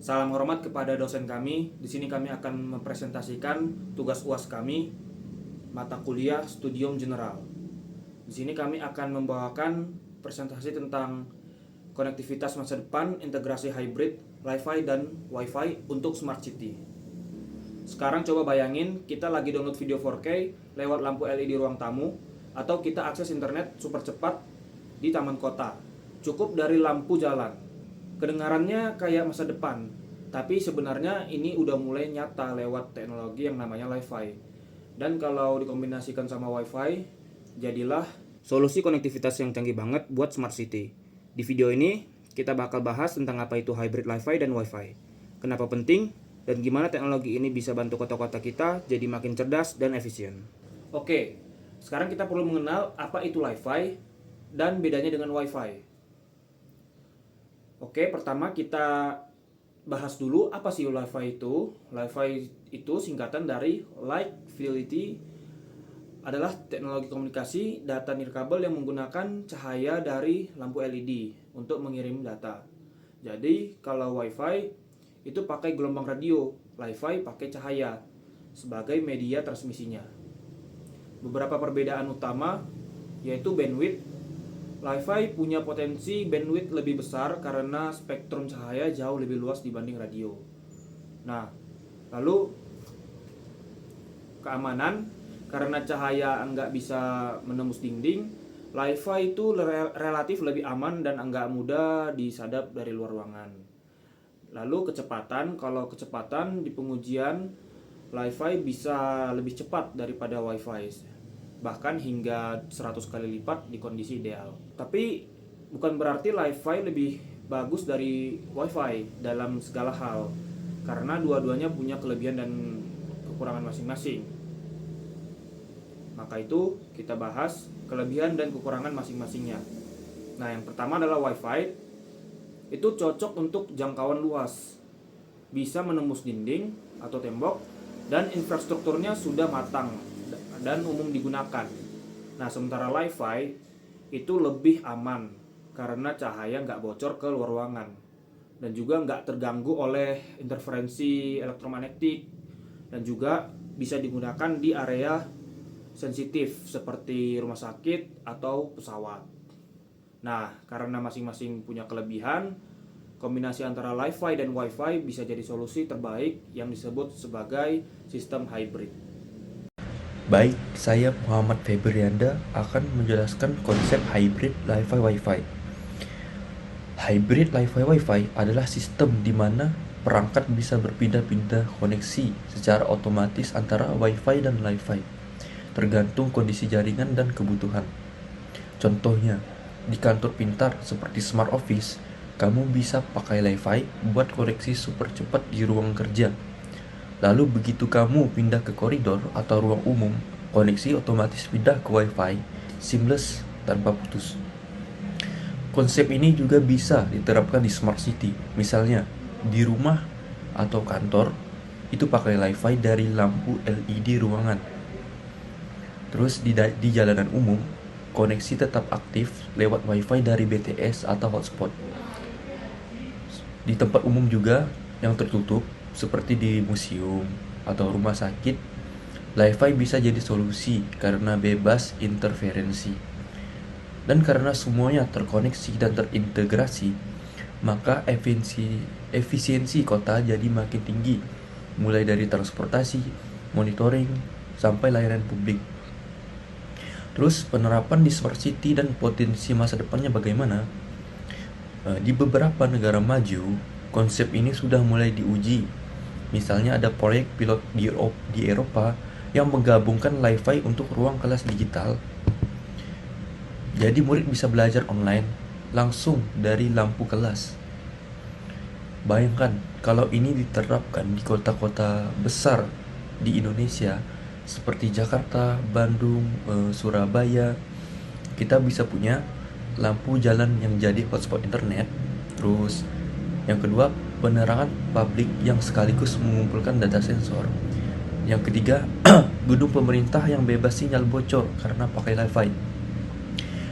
Salam hormat kepada dosen kami. Di sini kami akan mempresentasikan tugas UAS kami, mata kuliah Studium General. Di sini kami akan membawakan presentasi tentang konektivitas masa depan, integrasi hybrid, Li-Fi dan Wi-Fi untuk Smart City. Sekarang coba bayangin kita lagi download video 4K lewat lampu LED ruang tamu, atau kita akses internet super cepat di taman kota. Cukup dari lampu jalan. Kedengarannya kayak masa depan, tapi sebenarnya ini udah mulai nyata lewat teknologi yang namanya Li-Fi. Dan kalau dikombinasikan sama Wi-Fi, jadilah solusi konektivitas yang canggih banget buat Smart City. Di video ini, kita bakal bahas tentang apa itu hybrid Li-Fi dan Wi-Fi, kenapa penting, dan gimana teknologi ini bisa bantu kota-kota kita jadi makin cerdas dan efisien. Oke, sekarang kita perlu mengenal apa itu Li-Fi dan bedanya dengan Wi-Fi. Oke, pertama kita bahas dulu apa sih Li-Fi itu. Li-Fi itu singkatan dari Light Fidelity, adalah teknologi komunikasi data nirkabel yang menggunakan cahaya dari lampu LED untuk mengirim data. Jadi kalau Wi-Fi itu pakai gelombang radio, Li-Fi pakai cahaya sebagai media transmisinya. Beberapa perbedaan utama yaitu bandwidth. Li-Fi punya potensi bandwidth lebih besar karena spektrum cahaya jauh lebih luas dibanding radio. Nah, lalu keamanan, karena cahaya nggak bisa menembus dinding, Li-Fi itu relatif lebih aman dan nggak mudah disadap dari luar ruangan. Lalu kecepatan, kalau kecepatan di pengujian Li-Fi bisa lebih cepat daripada Wi-Fi, bahkan hingga 100 kali lipat di kondisi ideal. Tapi bukan berarti Li-Fi lebih bagus dari Wi-Fi dalam segala hal, karena dua-duanya punya kelebihan dan kekurangan masing-masing. Maka itu kita bahas kelebihan dan kekurangan masing-masingnya. Nah, yang pertama adalah Wi-Fi. Itu cocok untuk jangkauan luas, bisa menembus dinding atau tembok, dan infrastrukturnya sudah matang dan umum digunakan. Nah, sementara Li-Fi itu lebih aman karena cahaya nggak bocor ke luar ruangan dan juga nggak terganggu oleh interferensi elektromagnetik, dan juga bisa digunakan di area sensitif seperti rumah sakit atau pesawat. Nah, karena masing-masing punya kelebihan, kombinasi antara Li-Fi dan Wi-Fi bisa jadi solusi terbaik yang disebut sebagai sistem hybrid. Baik, saya Muhammad Febrianda akan menjelaskan konsep hybrid Li-Fi Wi-Fi. Hybrid Li-Fi Wi-Fi adalah sistem di mana perangkat bisa berpindah-pindah koneksi secara otomatis antara Wi-Fi dan Li-Fi, tergantung kondisi jaringan dan kebutuhan. Contohnya, di kantor pintar seperti Smart Office, kamu bisa pakai Li-Fi buat koneksi super cepat di ruang kerja. Lalu begitu kamu pindah ke koridor atau ruang umum, koneksi otomatis pindah ke Wi-Fi, seamless tanpa putus. Konsep ini juga bisa diterapkan di Smart City. Misalnya, di rumah atau kantor, itu pakai Li-Fi dari lampu LED ruangan. Terus di jalanan umum, koneksi tetap aktif lewat Wi-Fi dari BTS atau hotspot. Di tempat umum juga yang tertutup, seperti di museum atau rumah sakit, Li-Fi bisa jadi solusi karena bebas interferensi. Dan karena semuanya terkoneksi dan terintegrasi, maka efisiensi kota jadi makin tinggi, mulai dari transportasi, monitoring, sampai layanan publik. Terus penerapan di Smart City dan potensi masa depannya bagaimana? Di beberapa negara maju, konsep ini sudah mulai diuji. Misalnya ada proyek pilot di Eropa yang menggabungkan Li-Fi untuk ruang kelas digital. Jadi murid bisa belajar online langsung dari lampu kelas. Bayangkan kalau ini diterapkan di kota-kota besar di Indonesia seperti Jakarta, Bandung, Surabaya, kita bisa punya lampu jalan yang jadi hotspot internet. Terus yang kedua, penerangan publik yang sekaligus mengumpulkan data sensor. Yang ketiga, gedung pemerintah yang bebas sinyal bocor karena pakai Li-Fi.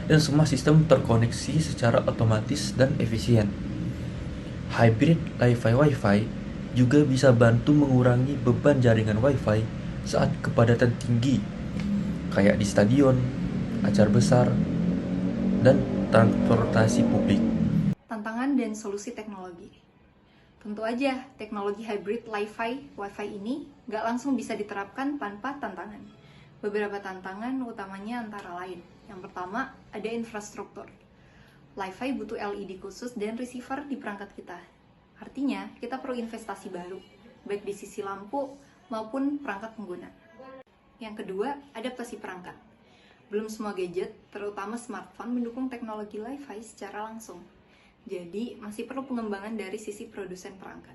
Dan semua sistem terkoneksi secara otomatis dan efisien. Hybrid Wi-Fi juga bisa bantu mengurangi beban jaringan Wi-Fi saat kepadatan tinggi, kayak di stadion, acara besar, dan transportasi publik. Tantangan dan solusi teknologi. Tentu aja, teknologi hybrid Wi-Fi ini nggak langsung bisa diterapkan tanpa tantangan. Beberapa tantangan utamanya antara lain. Yang pertama, ada infrastruktur. Wi-Fi butuh LED khusus dan receiver di perangkat kita. Artinya, kita perlu investasi baru, baik di sisi lampu maupun perangkat pengguna. Yang kedua, adaptasi perangkat. Belum semua gadget, terutama smartphone, mendukung teknologi Wi-Fi secara langsung. Jadi, masih perlu pengembangan dari sisi produsen perangkat.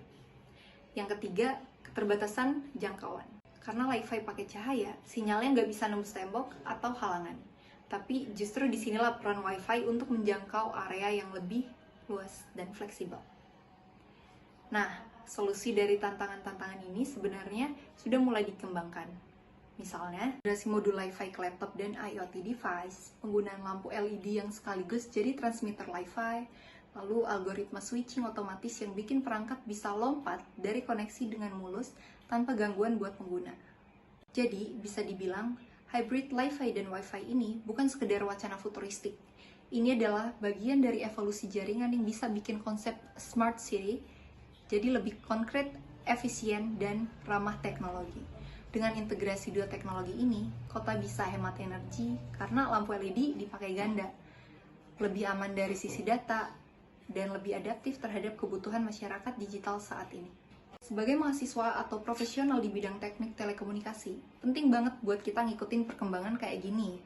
Yang ketiga, keterbatasan jangkauan. Karena Wi-Fi pakai cahaya, sinyalnya nggak bisa nembus tembok atau halangan. Tapi justru disinilah peran Wi-Fi untuk menjangkau area yang lebih luas dan fleksibel. Nah, solusi dari tantangan-tantangan ini sebenarnya sudah mulai dikembangkan. Misalnya, integrasi modul Wi-Fi ke laptop dan IoT device, penggunaan lampu LED yang sekaligus jadi transmitter Wi-Fi, lalu algoritma switching otomatis yang bikin perangkat bisa lompat dari koneksi dengan mulus tanpa gangguan buat pengguna. Jadi, bisa dibilang, hybrid Wi-Fi dan Wi-Fi ini bukan sekedar wacana futuristik. Ini adalah bagian dari evolusi jaringan yang bisa bikin konsep smart city jadi lebih konkret, efisien, dan ramah teknologi. Dengan integrasi dua teknologi ini, kota bisa hemat energi karena lampu LED dipakai ganda, lebih aman dari sisi data, dan lebih adaptif terhadap kebutuhan masyarakat digital saat ini. Sebagai mahasiswa atau profesional di bidang teknik telekomunikasi, penting banget buat kita ngikutin perkembangan kayak gini.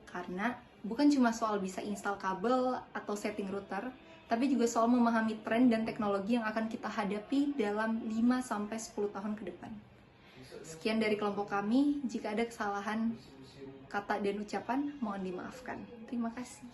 Karena bukan cuma soal bisa install kabel atau setting router, tapi juga soal memahami tren dan teknologi yang akan kita hadapi dalam 5-10 tahun ke depan. Sekian dari kelompok kami, jika ada kesalahan kata dan ucapan, mohon dimaafkan. Terima kasih.